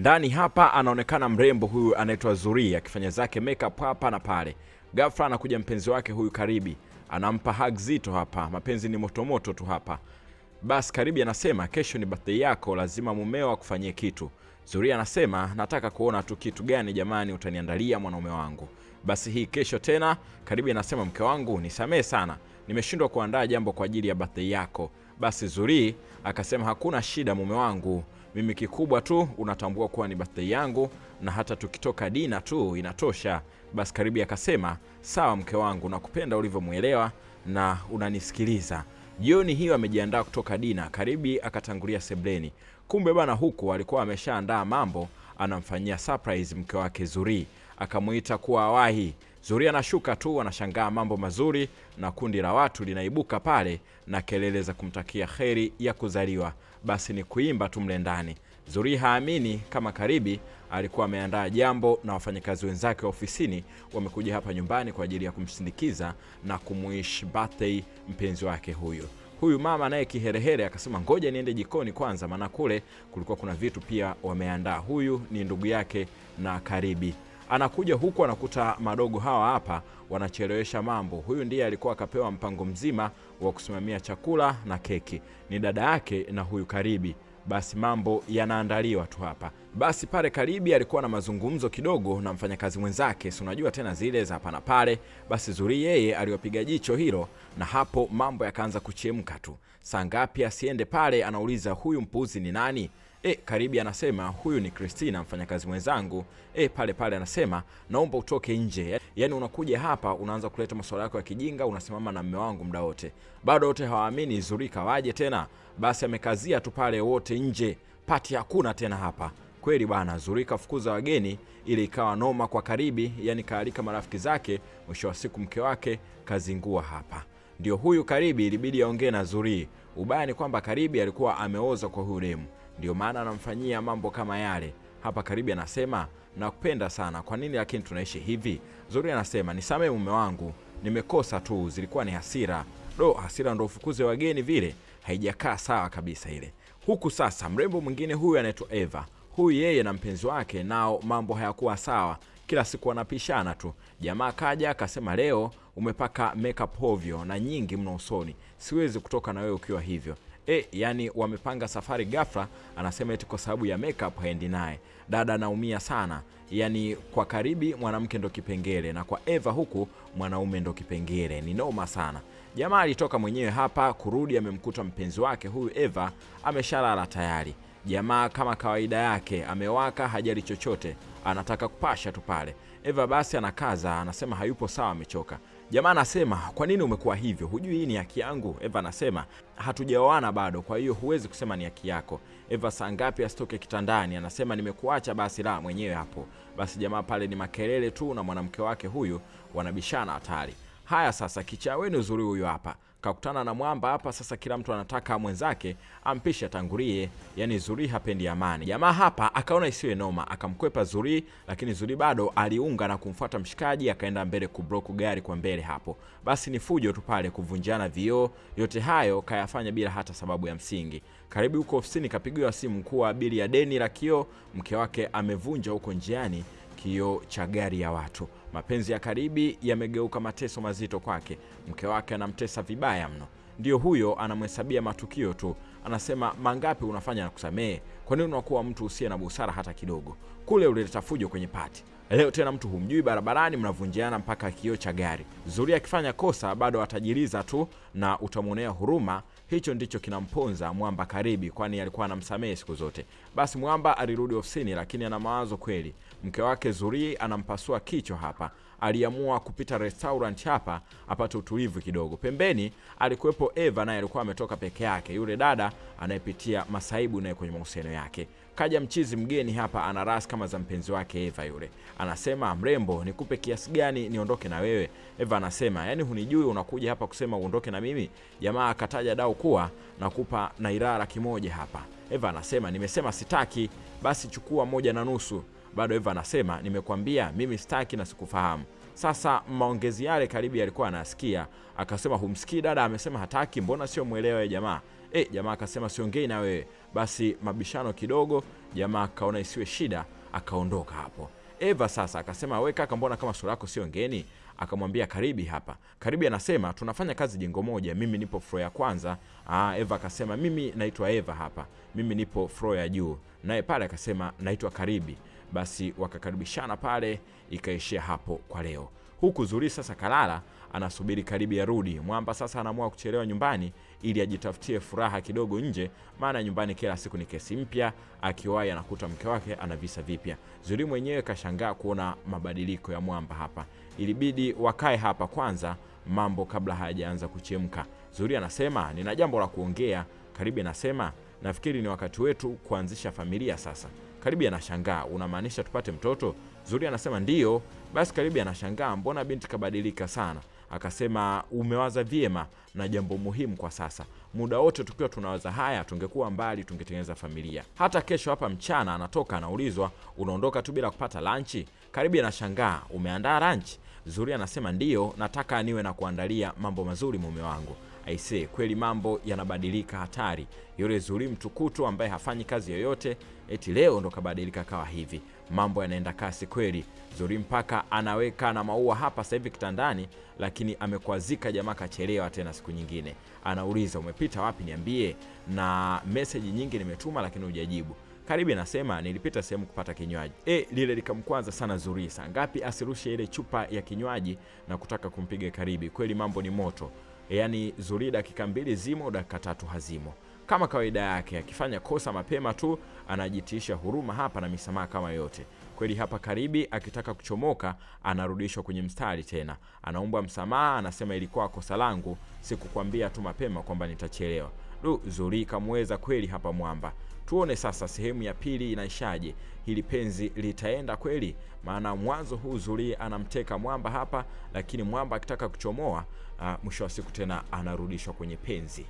Ndani hapa anaonekana mrembo huyu anaitwa Zuri akifanya zake makeup hapa na pale. Ghafla anakuja mpenzi wake huyu Karibi, anampa hug zito hapa. Mapenzi ni moto tu hapa. Basi Karibi anasema kesho ni birthday yako, lazima mumeo akufanyie kitu. Zuri anasema nataka kuona tu kitu gani jamani utaniandalia mwanaume wangu. Basi hii kesho tena Karibi anasema mke wangu nisamee sana, nimeshindwa kuandaa jambo kwa ajili ya birthday yako. Basi Zuri akasema hakuna shida mume wangu, mimi kikubwa tu unatambua kuwa ni birthday yangu na hata tukitoka dina tu inatosha. Basi Karibi akasema sawa mke wangu, nakupenda ulivyomuelewa na unanisikiliza. Jioni hiyo amejiandaa kutoka dina. Karibi akatangulia sebleni. Kumbe bana huku alikuwa ameshaandaa mambo, anamfanyia surprise mke wake Zuri. Akamuita kuwa awahi. Zuri anashuka tu, anashangaa mambo mazuri na kundi la watu linaibuka pale na kelele za kumtakia kheri ya kuzaliwa. Basi ni kuimba tu mle ndani. Zuri haamini kama Karibi alikuwa ameandaa jambo na wafanyakazi wenzake wa ofisini wamekuja hapa nyumbani kwa ajili ya kumsindikiza na kumuish birthday mpenzi wake huyu. Huyu mama naye kiherehere akasema ngoja niende jikoni kwanza, maana kule kulikuwa kuna vitu pia wameandaa. Huyu ni ndugu yake na Karibi. Anakuja huku anakuta madogo hawa hapa wanachelewesha mambo. Huyu ndiye alikuwa akapewa mpango mzima wa kusimamia chakula na keki. Ni dada yake na huyu Karibi. Basi mambo yanaandaliwa tu hapa. Basi pale Karibi alikuwa na mazungumzo kidogo na mfanyakazi mwenzake, si unajua tena zile za hapa na pale. Basi Zuri yeye aliwapiga jicho hilo na hapo mambo yakaanza kuchemka tu. Saa ngapi asiende pale, anauliza huyu mpuzi ni nani? Karibi anasema huyu ni Christina mfanyakazi mwenzangu. Pale anasema naomba utoke nje. Yaani unakuja hapa unaanza kuleta masuala yako ya kijinga, unasimama na mume wangu muda wote. Bado wote hawaamini Zuri kawaje tena. Basi amekazia tu pale wote nje. Pati hakuna tena hapa. Kweli bana, Zuri kafukuza wageni ili ikawa noma kwa Karibi, yani kaalika marafiki zake, mwisho wa siku mke wake kazingua hapa. Ndio huyu Karibi ilibidi aongee na Zuri. Ubaya ni kwamba Karibi alikuwa ameoza kwa huyu demu. Ndio maana anamfanyia mambo kama yale. Hapa Karibi anasema nakupenda sana, kwa nini lakini tunaishi hivi? Zuri anasema nisamee mume wangu, nimekosa tu, zilikuwa ni hasira. Hasira ndo ufukuze wageni vile, haijakaa sawa kabisa ile. Huku sasa mrembo mwingine huyu anaitwa Eva. Huyu yeye na mpenzi wake nao mambo hayakuwa sawa. Kila siku wanapishana tu. Jamaa kaja akasema leo umepaka makeup hovyo na nyingi mno usoni, siwezi kutoka na wewe ukiwa hivyo. Yani wamepanga safari ghafla, anasema eti kwa sababu ya makeup haendi naye. Dada anaumia sana. Yani kwa Karibi mwanamke ndo kipengele na kwa Eva huku mwanaume ndo kipengele. Ni noma sana. Jamaa alitoka mwenyewe hapa, kurudi amemkuta mpenzi wake huyu Eva ameshalala tayari. Jamaa kama kawaida yake amewaka, hajali chochote, anataka kupasha tu pale. Eva basi anakaza, anasema hayupo sawa, amechoka. Jamaa anasema kwa nini umekuwa hivyo? Hujui hii ni haki yangu? Eva anasema hatujaoana bado, kwa hiyo huwezi kusema ni haki yako. Eva saa ngapi asitoke kitandani? Anasema nimekuacha basi la mwenyewe hapo. Basi jamaa pale ni makelele tu na mwanamke wake huyu wanabishana hatari. Haya sasa kicha wenu Zuri huyu hapa kakutana na mwamba hapa. Sasa kila mtu anataka mwenzake ampisha tangulie, yani Zuri hapendi amani. Jamaa hapa akaona isiwe noma, akamkwepa Zuri, lakini Zuri bado aliunga na kumfuata mshikaji, akaenda mbele kubloku gari kwa mbele hapo. Basi ni fujo tu pale, kuvunjana vioo. Yote hayo kayafanya bila hata sababu ya msingi. Karibu huko ofisini kapigiwa simu mkuu wa bili ya deni la kioo, mke wake amevunja huko njiani kioo cha gari ya watu. Mapenzi ya Karibi yamegeuka mateso mazito kwake. Mke wake anamtesa vibaya mno. Ndio huyo anamhesabia matukio tu. Anasema mangapi unafanya na kusamee? Kwa nini unakuwa mtu usiye na busara hata kidogo? Kule ulileta fujo kwenye pati. Leo tena mtu humjui barabarani mnavunjiana mpaka kioo cha gari. Zuri akifanya kosa bado atajiliza tu na utamuonea huruma. Hicho ndicho kinamponza mwamba Karibi, kwani alikuwa anamsamehe siku zote. Basi mwamba alirudi ofisini, lakini ana mawazo kweli. Mke wake Zuri anampasua kichwa hapa. Aliamua kupita restaurant hapa apate utulivu kidogo. Pembeni alikuwepo Eva, naye alikuwa ametoka peke yake, yule dada anayepitia masaibu naye kwenye mahusiano yake. Kaja mchizi mgeni hapa, ana ras kama za mpenzi wake Eva yule. Anasema mrembo, nikupe kiasi gani niondoke na wewe? Eva anasema yani hunijui unakuja hapa kusema uondoke na mimi? Jamaa akataja dau kuwa nakupa naira laki hapa. Eva anasema nimesema sitaki, basi chukua 1.5. Bado Eva anasema nimekwambia mimi sitaki na sikufahamu. Sasa maongezi yale Karibi alikuwa anasikia, akasema humsikii dada amesema hataki, mbona sio muelewa jamaa? Jamaa akasema siongei na wewe. Basi mabishano kidogo, jamaa akaona isiwe shida, akaondoka hapo. Eva sasa akasema wewe kaka, mbona kama sura yako sio ngeni? Akamwambia Karibi hapa. Karibi anasema tunafanya kazi jengo moja, mimi nipo floor ya kwanza. Eva akasema mimi naitwa Eva hapa, mimi nipo floor ya juu. Naye pale akasema naitwa Karibi. Basi wakakaribishana pale, ikaishia hapo kwa leo. Huku Zuri sasa kalala, anasubiri Karibi arudi. Mwamba sasa anaamua kuchelewa nyumbani ili ajitafutie furaha kidogo nje, maana nyumbani kila siku ni kesi mpya. Akiwahi anakuta mke wake ana visa vipya. Zuri mwenyewe kashangaa kuona mabadiliko ya Mwamba hapa. Ilibidi wakae hapa kwanza mambo kabla hayajaanza kuchemka. Zuri anasema nina jambo la kuongea. Karibi anasema nafikiri ni wakati wetu kuanzisha familia sasa. Karibi anashangaa, unamaanisha tupate mtoto? Zuri anasema ndio. Basi Karibi anashangaa, mbona binti kabadilika sana? Akasema umewaza vyema na jambo muhimu kwa sasa. Muda wote tukiwa tunawaza haya tungekuwa mbali, tungetengeneza familia. Hata kesho hapa mchana anatoka anaulizwa unaondoka tu bila kupata lunchi? Karibi anashangaa, umeandaa lunch? Zuri anasema ndio, nataka niwe na kuandalia mambo mazuri mume wangu. Aisee, kweli mambo yanabadilika hatari. Yule Zuri mtukutu ambaye hafanyi kazi yoyote, eti leo ndo kabadilika kawa hivi. Mambo yanaenda kasi kweli. Zuri mpaka anaweka na maua hapa sasa hivi kitandani, lakini amekwazika jamaa kachelewa tena siku nyingine. Anauliza umepita wapi niambie, na message nyingi nimetuma lakini hujajibu. Karibi anasema nilipita sehemu kupata kinywaji. Lile likamkwaza sana Zuri. Saa ngapi asirushe ile chupa ya kinywaji na kutaka kumpiga Karibi. Kweli mambo ni moto. Yaani Zuri dakika 2 zimo, dakika 3 hazimo. Kama kawaida yake, akifanya kosa mapema tu anajitisha huruma hapa na misamaha kama yote. Kweli hapa Karibi akitaka kuchomoka anarudishwa kwenye mstari tena. Anaomba msamaha, anasema ilikuwa kosa langu, sikukwambia tu mapema kwamba nitachelewa. Zuri kamweza kweli hapa Mwamba. Tuone sasa sehemu ya pili inaishaje. Hili penzi litaenda kweli? Maana mwanzo huu Zuri anamteka Mwamba hapa, lakini Mwamba akitaka kuchomoa, mwisho wa siku tena anarudishwa kwenye penzi.